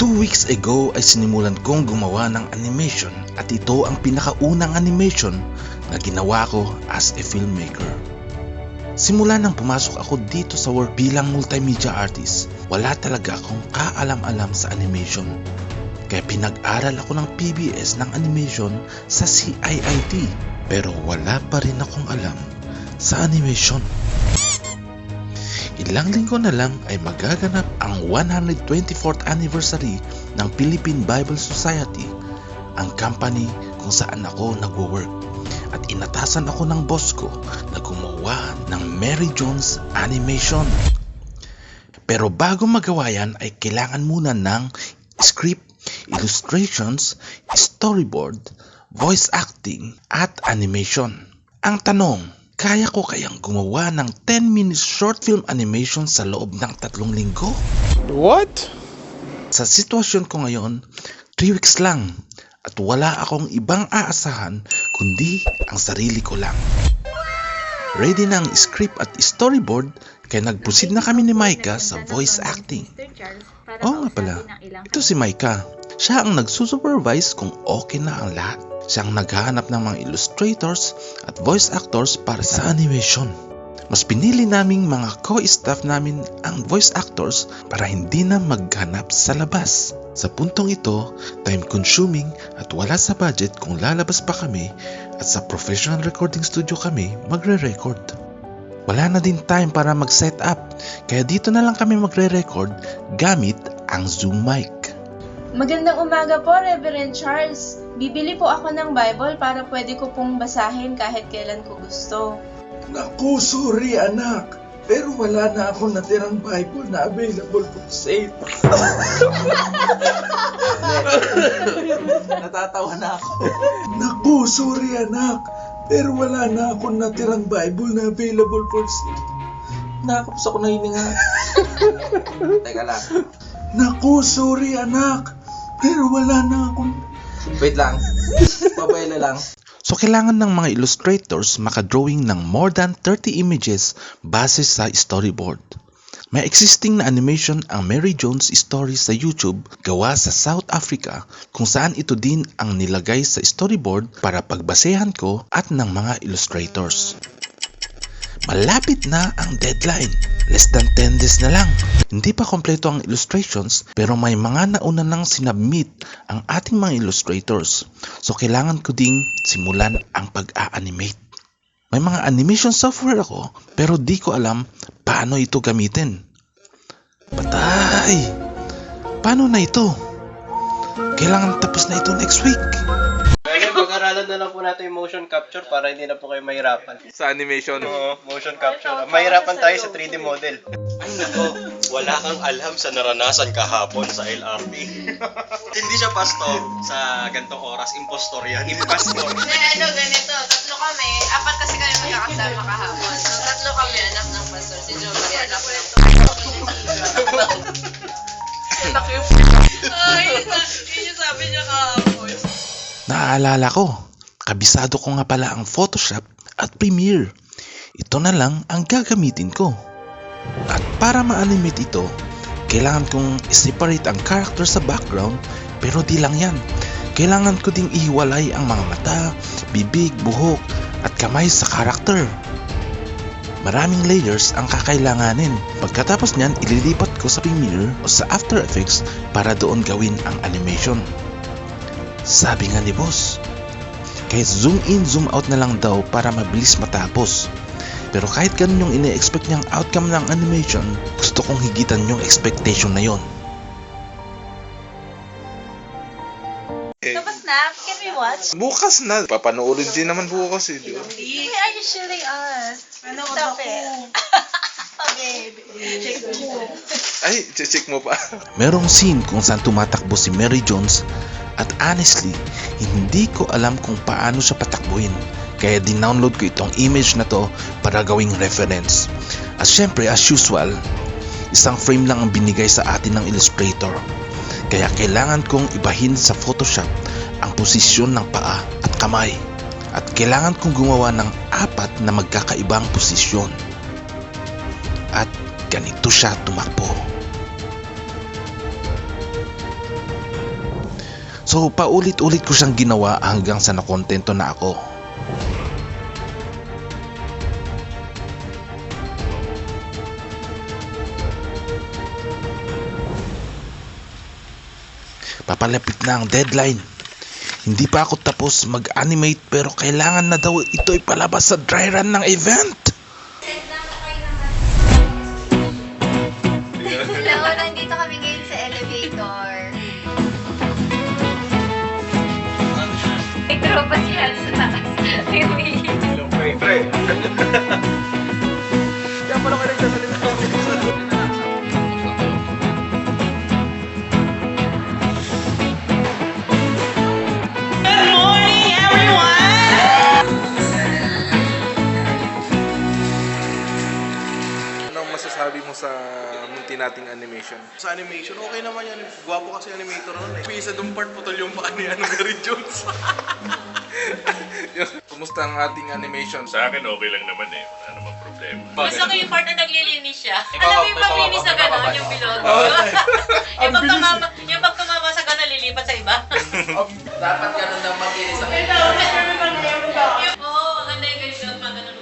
2 weeks ago ay sinimulan kong gumawa ng animation at ito ang pinakaunang animation na ginawa ko as a filmmaker. Simula nang pumasok ako dito sa work bilang multimedia artist, wala talaga akong kaalam-alam sa animation. Kaya pinag-aral ako ng PBS ng animation sa CIIT, pero wala pa rin akong alam sa animation. Ilang linggo na lang ay magaganap ang 124th anniversary ng Philippine Bible Society, ang company kung saan ako nagwo-work. At inatasan ako ng boss ko na gumawa ng Mary Jones animation. Pero bago magawa yan ay kailangan muna ng script, illustrations, storyboard, voice acting, at animation. Ang tanong, kaya ko kayang gumawa ng 10 minutes short film animation sa loob ng 3 linggo? What? Sa sitwasyon ko ngayon, 3 weeks lang at wala akong ibang aasahan kundi ang sarili ko lang. Ready na ang script at storyboard kaya nag-proceed na kami ni Micah sa voice acting. Oo nga pala, ito si Micah. Siya ang nagsusupervise kung okay na ang lahat. Siya ang naghahanap ng mga illustrators at voice actors para sa animation. Mas pinili naming mga co-staff namin ang voice actors para hindi na maghanap sa labas. Sa puntong ito, time-consuming at wala sa budget kung lalabas pa kami at sa professional recording studio kami magre-record. Wala na din time para mag-set up, kaya dito na lang kami magre-record gamit ang Zoom mic. Magandang umaga po, Reverend Charles. Bibili po ako ng Bible para pwede ko pong basahin kahit kailan ko gusto. Naku, sorry anak. Pero wala na ako natirang Bible na available for sale. Natatawa na ako. Naku, sorry anak. Pero wala na ako natirang Bible na available for sale. Nakapos ako na hininga. Teka lang. Naku, sorry anak. Pero wala na akong... Wait lang. Pabayla lang. So kailangan ng mga illustrators makadrawing ng more than 30 images base sa storyboard. May existing na animation ang Mary Jones story sa YouTube gawa sa South Africa kung saan ito din ang nilagay sa storyboard para pagbasehan ko at ng mga illustrators. Malapit na ang deadline. Less than 10 days na lang. Hindi pa kompleto ang illustrations pero may mga nauna nang sinubmit ang ating mga illustrators. So kailangan ko ding simulan ang pag-a-animate. May mga animation software ako pero di ko alam paano ito gamitin. Patay! Paano na ito? Kailangan tapos na ito next week. Pag-aralan na lang po natin yung motion capture para hindi na po kayo mahirapan. Sa animation. Oo, motion capture. Mahirapan tayo sa 3D model. Ay nako, wala kang alam sa naranasan kahapon sa LRT. Hindi siya pastor sa gantong oras, impostor yan. Impostor. Ganito. 3 kami. 4 kasi kami magkakasama kahapon. So, 3 kami anak ng pastor. Si Joe Marie anak ng Ay, yun yung sabi niya kahapon. Naaalala ko, kabisado ko nga pala ang Photoshop at Premiere. Ito na lang ang gagamitin ko. At para ma-animate ito, kailangan kong i-separate ang character sa background pero di lang yan. Kailangan ko ding ihiwalay ang mga mata, bibig, buhok at kamay sa character. Maraming layers ang kakailanganin. Pagkatapos niyan, ililipat ko sa Premiere o sa After Effects para doon gawin ang animation. Sabi nga ni boss, kahit zoom in, zoom out na lang daw para mabilis matapos. Pero kahit ganun yung ine-expect niyang outcome ng animation, gusto kong higitan yung expectation na yon. Tapos na? Can we watch? Bukas na. Papanoorin din naman bukas eh. Di ba? Why are you shooting us? Stop it. Okay. Check mo. Ay, check mo pa. Merong scene kung saan tumatakbo si Mary Jones at honestly, hindi ko alam kung paano siya patakbuhin. Kaya din-download ko itong image na to para gawing reference. At syempre, as usual, isang frame lang ang binigay sa atin ng illustrator. Kaya kailangan kong ibahin sa Photoshop ang posisyon ng paa at kamay. At kailangan kong gumawa ng 4 na magkakaibang posisyon. At ganito siya tumakbo. So paulit-ulit ko siyang ginawa hanggang sa nakontento na ako. Papalapit na ang deadline. Hindi pa ako tapos mag-animate pero kailangan na daw ito'y palabas sa dry run ng event. Hello, nandito kami ngayon sa elevator. May tropa siya sa taas. May Willie. Kaya pala ka nagsasalita sa akin. Anong masasabi mo sa munti nating animation? Sa animation, okay naman yan. Gwapo kasi animator nun eh. Isa doon part putol yung paa ni Mary Jones. Kumusta ang ating animation? Sa akin, okay lang naman eh. Wala namang problema. Gusto ko yung part na naglilinis siya. Alam mo yung maglinis na gano'n, yung pilot. Yung pag tumama sa gano'n, lilipat sa iba. Dapat ganun lang maglinis sa Oo, maganda yung ganun pag gano'n.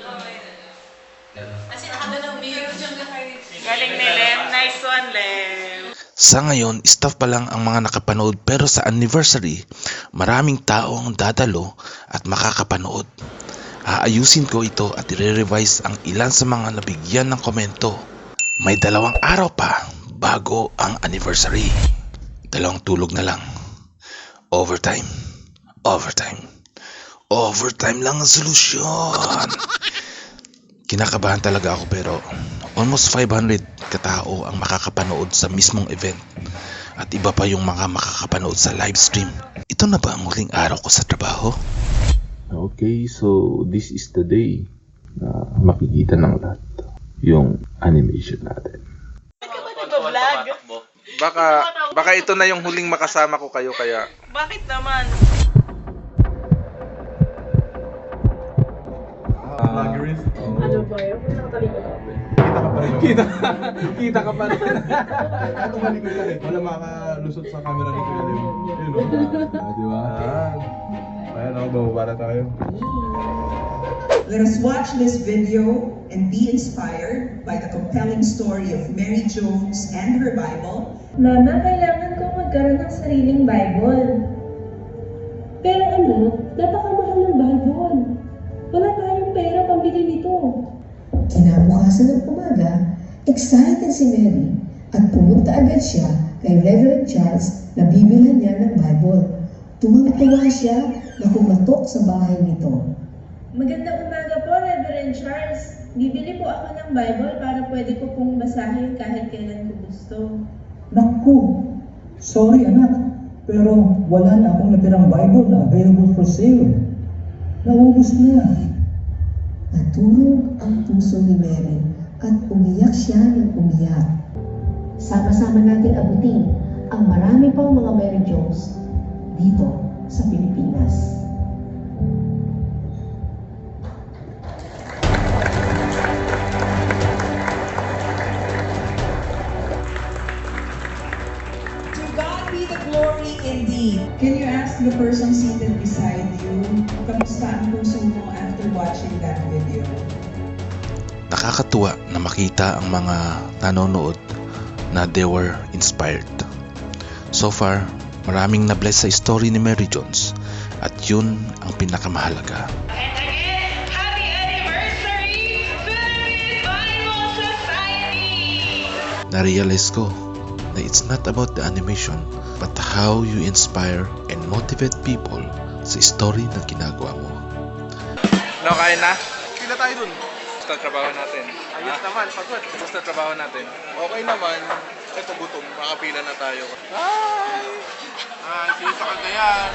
Kasi nakagano'n, bihiro siyang kahit. Galing ni Lem. Nice one, Lem. Sa ngayon, staff pa lang ang mga nakapanood pero sa anniversary, maraming tao ang dadalo at makakapanood. Aayusin ko ito at i-revise ang ilan sa mga nabigyan ng komento. May 2 araw pa bago ang anniversary. 2 tulog na lang. Overtime. Overtime lang ang solusyon. Kinakabahan talaga ako pero almost 500 katao ang makakapanood sa mismong event at iba pa yung mga makakapanood sa live stream. Ito na ba ang huling araw ko sa trabaho? Okay, so this is the day na makikita ng lahat yung animation natin. Baka ito na yung huling makasama ko kayo kaya Bakit naman? Ano ba yun? Nakatalikod ako. Kita ka pa rin. Ito malikod ka rin. Wala makalusot sa camera ni Kuya Lem. Yun o. Di ba? Ayan o, bababa na tayo. Let us watch this video and be inspired by the compelling story of Mary Jones and her Bible. Mama, kailangan kong magkaroon ng sariling Bible. Pero ano, napakamahal ng Bible. Wala tayong pera pambili nito. Kinabukasan ng umaga, excited si Mary at pumunta agad siya kay Reverend Charles na bibilhan niya ng Bible. Tumangtuwa siya na kumatok sa bahay nito. Magandang umaga po, Reverend Charles. Bibili po ako ng Bible para pwede ko pong basahin kahit kailan ko gusto. Naku, sorry anak, pero wala na akong natirang Bible na available for sale. Naubos na. Natulog ang puso ni Mary at umiyak siya ng umiyak. Sama-sama nating abutin ang marami pang mga Mary Jones dito sa Pilipinas. To God be the glory indeed. Can you ask the person seated beside you, kamusta ang puso mo after watching that video? Nakakatuwa na makita ang mga nanonood na they were inspired. So far, maraming na-bless sa story ni Mary Jones at yun ang pinakamahalaga. And again, happy anniversary, Philippine Bible Society! Na-realize ko na it's not about the animation but how you inspire and motivate people sa story na ginagawa mo. No, kaya na? Pila tayo dun. Basta trabaho natin. Ayos naman, pagod. Basta trabaho natin. Okay naman. Ito gutom, makapila na tayo. Hi! Hi, see you sa Cagayan.